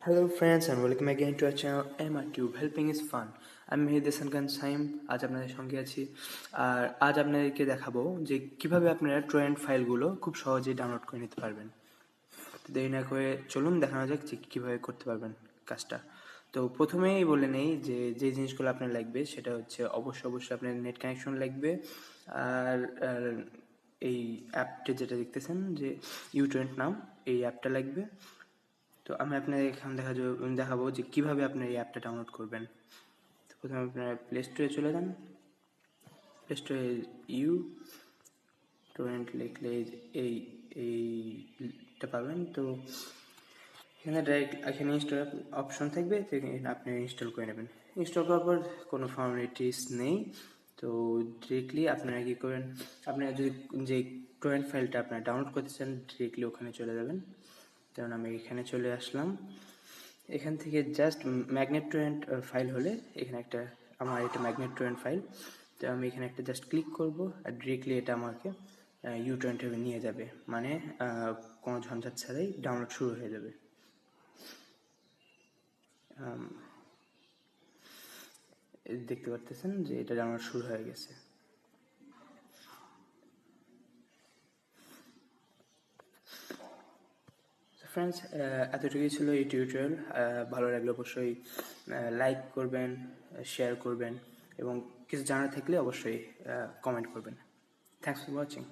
Hello friends and welcome again to our channel MRTube Helping is Fun. আমি মেহেদি হাসান খান সাইম আজ আপনাদের সঙ্গে আছি। আর আজ আপনাদেরকে দেখাবো যে কিভাবে আপনারা টরেন্ট ফাইলগুলো খুব সহজেই ডাউনলোড করে নিতে পারবেন। তো দেরি না করে চলুন দেখানো যাক যে কীভাবে করতে পারবেন কাজটা। তো প্রথমেই বলে নেই যে যে জিনিসগুলো আপনার লাগবে সেটা হচ্ছে অবশ্যই আপনার নেট কানেকশন লাগবে। আর এই অ্যাপটা যেটা দেখতেছেন যে ইউটরেন্ট নাম, এই অ্যাপটা লাগবে। তো আমি আপনাদের এখানে দেখাবো যে কীভাবে আপনার এই অ্যাপটা ডাউনলোড করবেন। তো প্রথমে আপনারা প্লে স্টোরে চলে যান। প্লে স্টোরে টরেন্ট লিখলে এইটা পাবেন। তো এখানে ডাইরেক্ট এখানে ইনস্টল অপশন থাকবে, তো আপনি ইনস্টল করে নেবেন। ইনস্টল করার পর কোনো ফর্মালিটিস নেই। তো ডিরেক্টলি আপনারা কী করবেন, আপনারা যদি যে টরেন্ট ফাইলটা আপনারা ডাউনলোড করতে চান ডিরেক্টলি ওখানে চলে যাবেন। যেমন আমি এখানে চলে আসলাম। এখান থেকে জাস্ট ম্যাগনেট টরেন্ট ফাইল হলে এখানে একটা আমার এটা ম্যাগনেট টরেন্ট ফাইল। তো আমি এখানে একটা জাস্ট ক্লিক করব আর ডিরেক্টলি এটা আমাকে ইউটরেন্টে নিয়ে যাবে, মানে কোনো ঝঞ্ঝাট ছাড়াই ডাউনলোড শুরু হয়ে যাবে। দেখতে পারতেছেন যে এটা ডাউনলোড শুরু হয়ে গেছে। ফ্রেন্ডস, এতটুকুই ছিল এই টিউটোরিয়াল। ভালো লাগলে অবশ্যই লাইক করবেন, শেয়ার করবেন এবং কিছু জানার থাকলে অবশ্যই কমেন্ট করবেন। Thanks for watching.